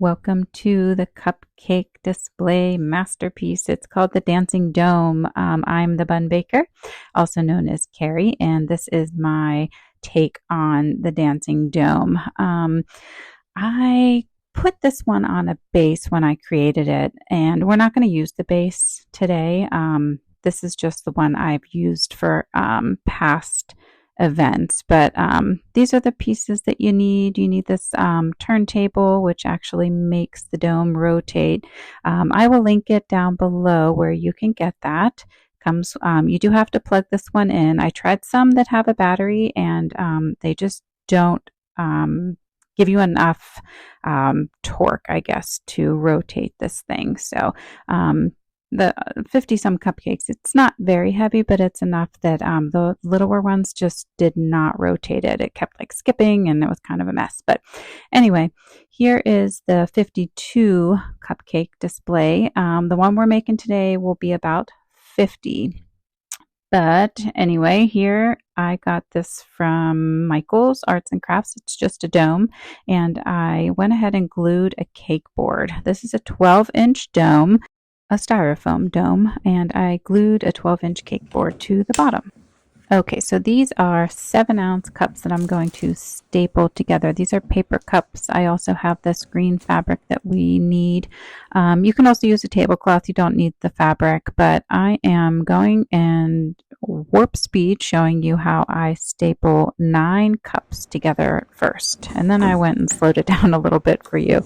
Welcome to the Cupcake display masterpiece. It's called the Dancing Dome. I'm the bun baker, also known as Carrie, and this is my take on the Dancing Dome. I put this one on a base when I created it, and we're not going to use the base today. This is just the one I've used for past events, but these are the pieces that you need. You need this turntable, which actually makes the dome rotate. I will link it down below where you can get that. Comes, you do have to plug this one in. I tried some that have a battery, and they just don't give you enough torque, I guess, to rotate this thing. So the 50 some cupcakes, it's not very heavy, but it's enough that the littler ones just did not rotate it. It kept like skipping and it was kind of a mess. But anyway, here is the 52 cupcake display. The one we're making today will be about 50. But anyway, here I got this from Michael's Arts and Crafts. It's just a dome, and I went ahead and glued a cake board. This is a 12-inch dome, a styrofoam dome, and I glued a 12-inch cake board to the bottom. Okay, so these are 7-ounce cups that I'm going to staple together. These are paper cups. I also have this green fabric that we need. You can also use a tablecloth. You don't need the fabric, but I am going in warp speed showing you how I staple 9 cups together first. And then I went and slowed it down a little bit for you.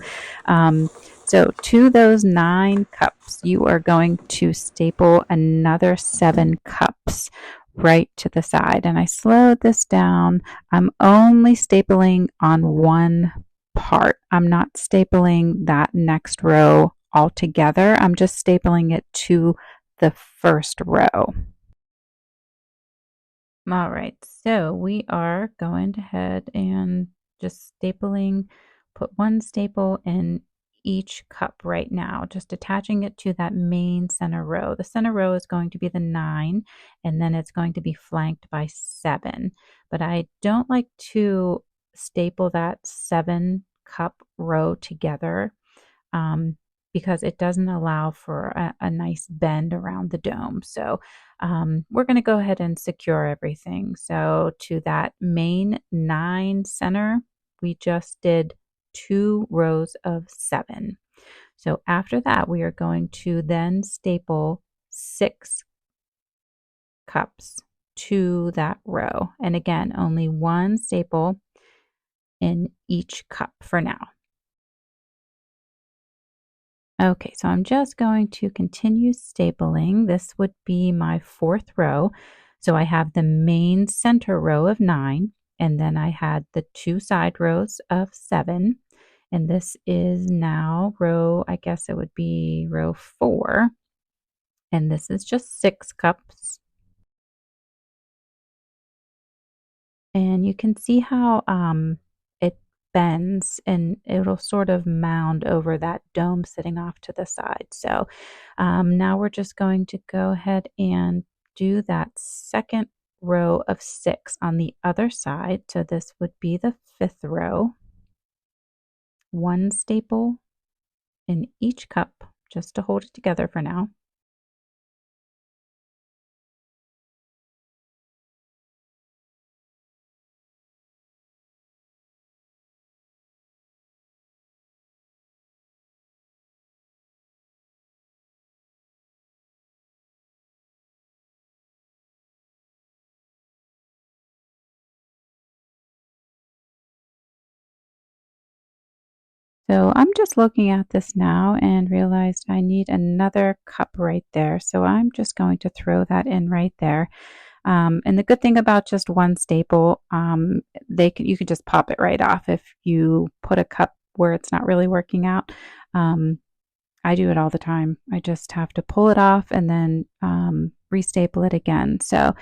So to those 9 cups, you are going to staple another 7 cups right to the side. And I slowed this down. I'm only stapling on one part. I'm not stapling that next row all together. I'm just stapling it to the first row. All right, so we are going ahead and just stapling, put one staple in each cup right now, just attaching it to that main center row. The center row is going to be the 9, and then it's going to be flanked by 7. But I don't like to staple that 7 cup row together because it doesn't allow for a nice bend around the dome. So we're going to go ahead and secure everything. So to that main 9 center, we just did 2 rows of 7. So after that, we are going to then staple 6 cups to that row. And again, only one staple in each cup for now. Okay, so I'm just going to continue stapling. This would be my 4th row. So I have the main center row of 9, and then I had the 2 side rows of 7. And this is now row, I guess it would be row 4. And this is just 6 cups. And you can see how it bends and it'll sort of mound over that dome sitting off to the side. So now we're just going to go ahead and do that second row of 6 on the other side. So this would be the 5th row. One staple in each cup just to hold it together for now. So I'm just looking at this now and realized I need another cup right there. So I'm just going to throw that in right there. And the good thing about just one staple, you can just pop it right off if you put a cup where it's not really working out. I do it all the time. I just have to pull it off and then restaple it again. So,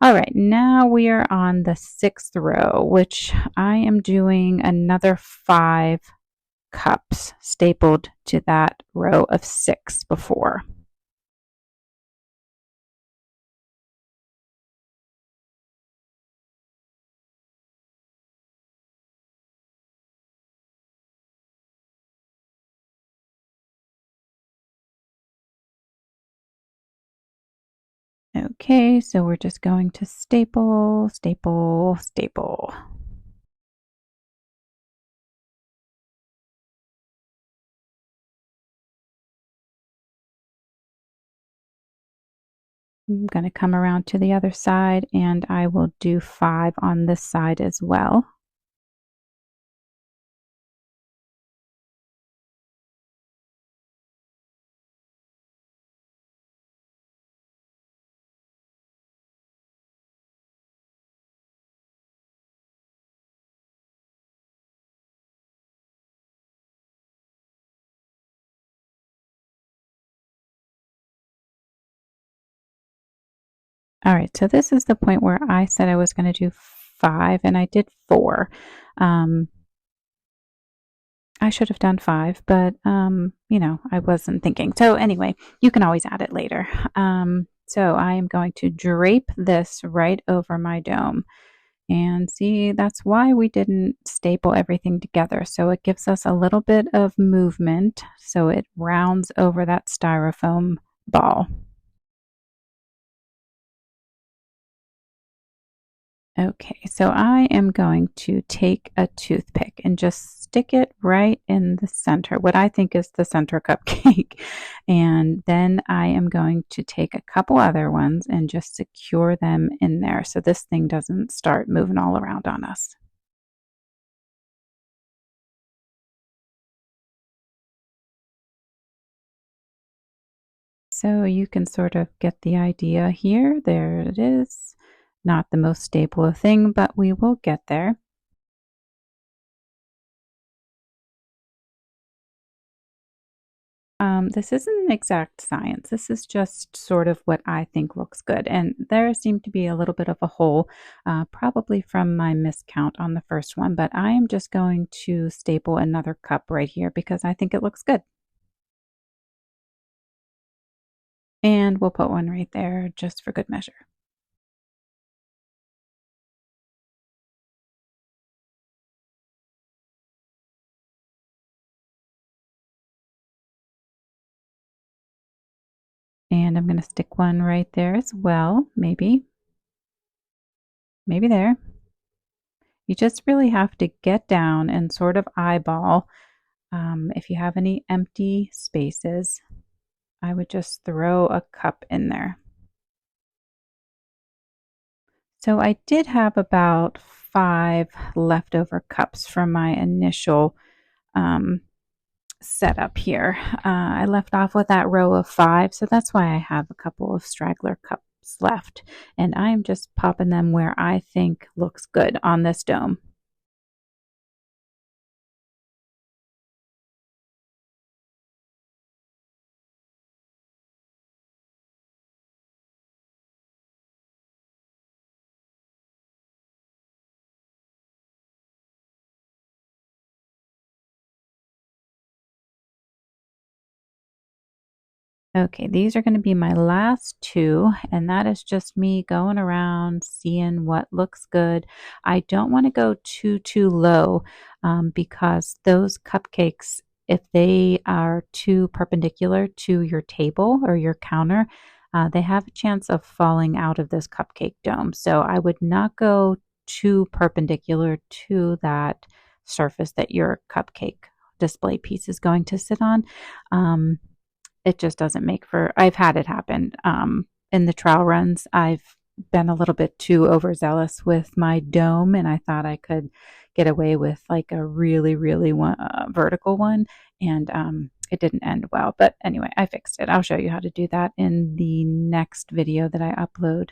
all right, now we are on the 6th row, which I am doing another 5 cups stapled to that row of 6 before. Okay, so we're just going to staple, staple, staple. I'm going to come around to the other side and I will do 5 on this side as well. All right, so this is the point where I said I was going to do 5 and I did 4. Um, I should have done 5, but I wasn't thinking. So anyway, you can always add it later. So I am going to drape this right over my dome. And see, that's why we didn't staple everything together. So it gives us a little bit of movement so it rounds over that styrofoam ball. Okay, so I am going to take a toothpick and just stick it right in the center, what I think is the center cupcake. And then I am going to take a couple other ones and just secure them in there so this thing doesn't start moving all around on us. So you can sort of get the idea here. There it is. Not the most stable thing, but we will get there. This isn't an exact science. This is just sort of what I think looks good. And there seemed to be a little bit of a hole, probably from my miscount on the first one, but I am just going to staple another cup right here because I think it looks good. And we'll put one right there just for good measure. And I'm going to stick one right there as well. Maybe there. You just really have to get down and sort of eyeball. If you have any empty spaces, I would just throw a cup in there. So I did have about 5 leftover cups from my initial um, setup here. I left off with that row of 5, so that's why I have a couple of straggler cups left. And I'm just popping them where I think looks good on this dome. Okay, these are going to be my last 2, and that is just me going around seeing what looks good. I don't want to go too low because those cupcakes, if they are too perpendicular to your table or your counter, they have a chance of falling out of this cupcake dome. So I would not go too perpendicular to that surface that your cupcake display piece is going to sit on. Um, it just doesn't make for I've had it happen. In the trial runs, I've been a little bit too overzealous with my dome, and I thought I could get away with like a really vertical one, and it didn't end well. But anyway, I fixed it. I'll show you how to do that in the next video that I upload.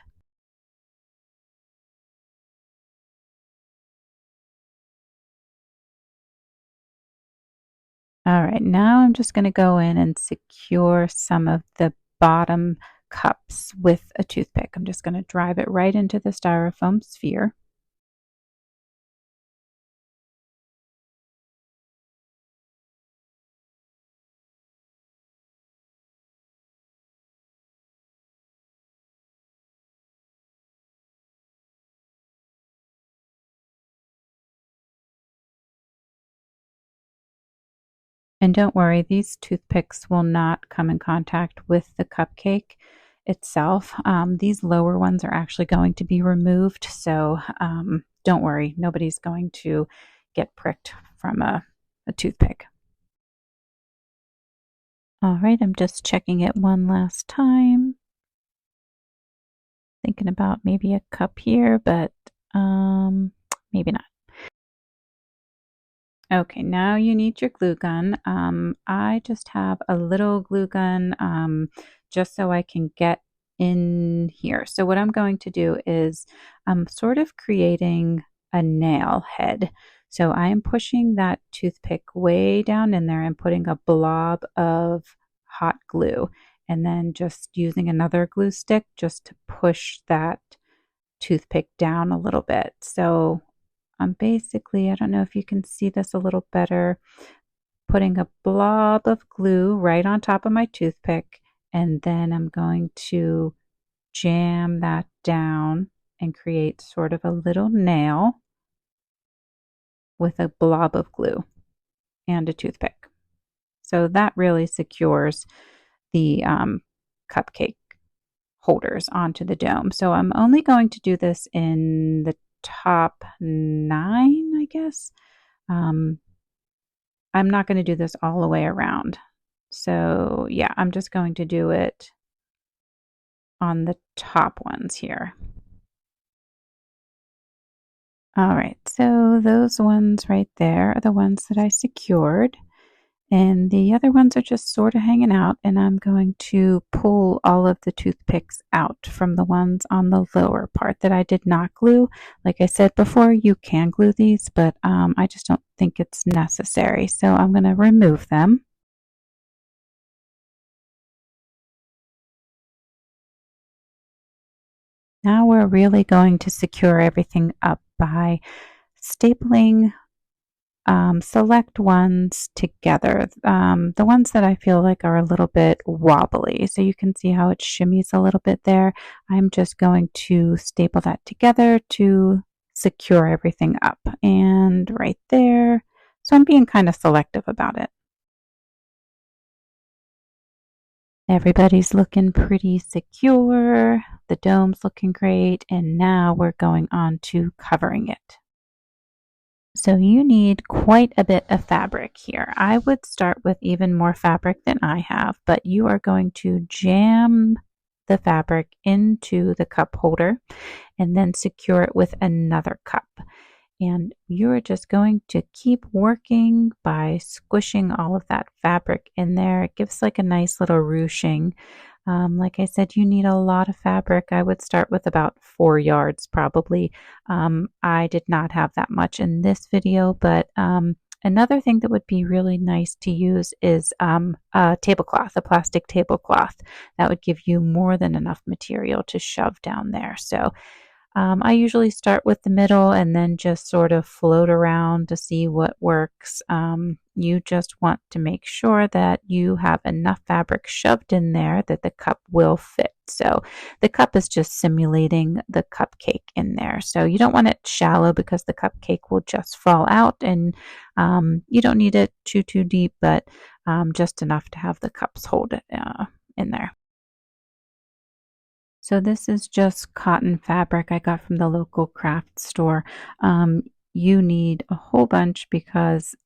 All right, now I'm just going to go in and secure some of the bottom cups with a toothpick. I'm just going to drive it right into the styrofoam sphere. And don't worry, these toothpicks will not come in contact with the cupcake. itself. These lower ones are actually going to be removed, so don't worry, nobody's going to get pricked from a toothpick. All right, I'm just checking it one last time. Thinking about maybe a cup here, but maybe not. Okay, now you need your glue gun. I just have a little glue gun just so I can get in here. So what I'm going to do is I'm sort of creating a nail head. So I am pushing that toothpick way down in there and putting a blob of hot glue, and then just using another glue stick just to push that toothpick down a little bit. So I'm basically, I don't know if you can see this a little better, putting a blob of glue right on top of my toothpick, and then I'm going to jam that down and create sort of a little nail with a blob of glue and a toothpick. So that really secures the cupcake holders onto the dome. So I'm only going to do this in the top 9, I guess. Um, I'm not going to do this all the way around. So yeah, I'm just going to do it on the top ones here. All right, so those ones right there are the ones that I secured. And the other ones are just sort of hanging out, and I'm going to pull all of the toothpicks out from the ones on the lower part that I did not glue. Like I said before, you can glue these, but I just don't think it's necessary. So I'm going to remove them. Now we're really going to secure everything up by stapling select ones together. The ones that I feel like are a little bit wobbly. So you can see how it shimmies a little bit there. I'm just going to staple that together to secure everything up. And right there. So I'm being kind of selective about it. Everybody's looking pretty secure. The dome's looking great. And now we're going on to covering it. So you need quite a bit of fabric here. I would start with even more fabric than I have, but you are going to jam the fabric into the cup holder and then secure it with another cup. And you're just going to keep working by squishing all of that fabric in there. It gives like a nice little ruching. Like I said, you need a lot of fabric. I would start with about 4 yards probably. I did not have that much in this video, but another thing that would be really nice to use is a tablecloth, a plastic tablecloth. That would give you more than enough material to shove down there. So I usually start with the middle and then just sort of float around to see what works. You just want to make sure that you have enough fabric shoved in there that the cup will fit. So the cup is just simulating the cupcake in there. So you don't want it shallow because the cupcake will just fall out, and you don't need it too deep, but just enough to have the cups hold it in there. So this is just cotton fabric I got from the local craft store. You need a whole bunch because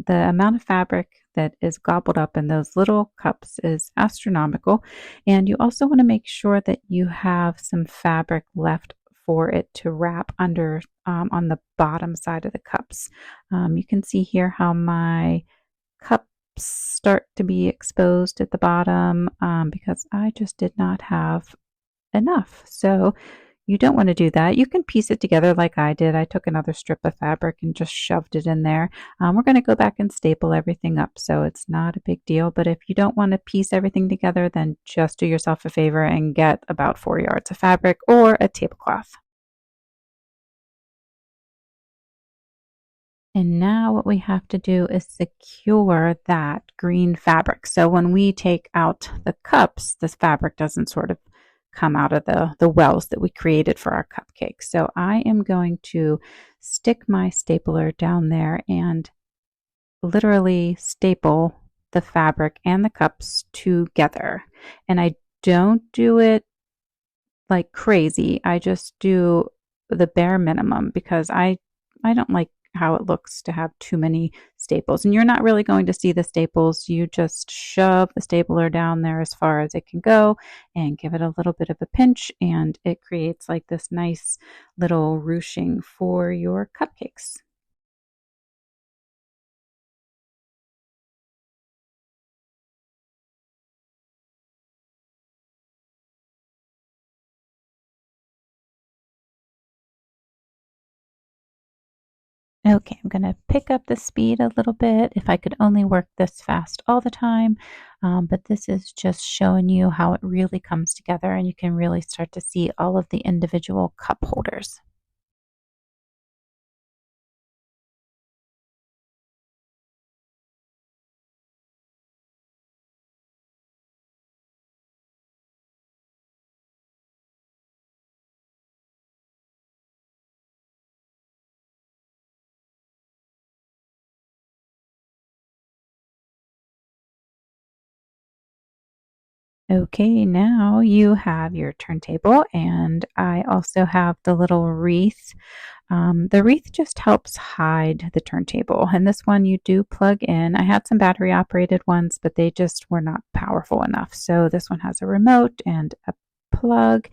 the amount of fabric that is gobbled up in those little cups is astronomical. And you also want to make sure that you have some fabric left for it to wrap under on the bottom side of the cups. You can see here how my cups start to be exposed at the bottom because I just did not have enough. So you don't want to do that. You can piece it together like I did. I took another strip of fabric and just shoved it in there. We're going to go back and staple everything up, so it's not a big deal. But if you don't want to piece everything together, then just do yourself a favor and get about 4 yards of fabric or a tablecloth. And now what we have to do is secure that green fabric. So when we take out the cups, this fabric doesn't sort of come out of the wells that we created for our cupcake. So I am going to stick my stapler down there and literally staple the fabric and the cups together. And I don't do it like crazy. I just do the bare minimum because I don't like how it looks to have too many staples. And you're not really going to see the staples. You just shove the stapler down there as far as it can go and give it a little bit of a pinch, and it creates like this nice little ruching for your cupcakes. Okay, I'm going to pick up the speed a little bit. If I could only work this fast all the time, but this is just showing you how it really comes together, and you can really start to see all of the individual cup holders. Okay, now you have your turntable, and I also have the little wreath. The wreath just helps hide the turntable, and this one you do plug in. I had some battery operated ones, but they just were not powerful enough. So this one has a remote and a plug.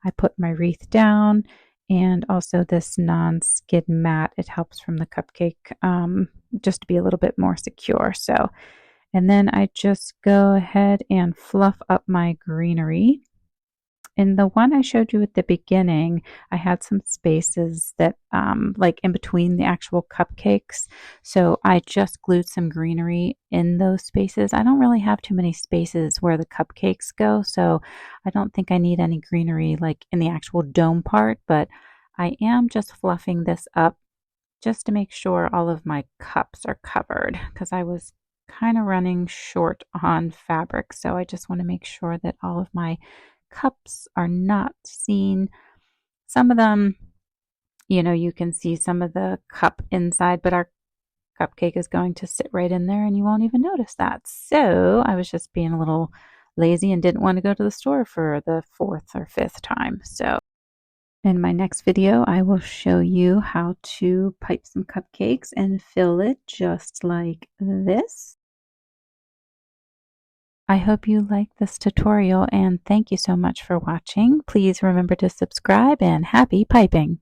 I put my wreath down, and also this non-skid mat. It helps from the cupcake just to be a little bit more secure. So, and then I just go ahead and fluff up my greenery. In the one I showed you at the beginning, I had some spaces that, like in between the actual cupcakes. So I just glued some greenery in those spaces. I don't really have too many spaces where the cupcakes go. So I don't think I need any greenery like in the actual dome part, but I am just fluffing this up just to make sure all of my cups are covered because I was kind of running short on fabric. So I just want to make sure that all of my cups are not seen. Some of them, you can see some of the cup inside, but our cupcake is going to sit right in there and you won't even notice that. So I was just being a little lazy and didn't want to go to the store for the fourth or fifth time. So in my next video, I will show you how to pipe some cupcakes and fill it just like this. I hope you like this tutorial and thank you so much for watching. Please remember to subscribe and happy piping!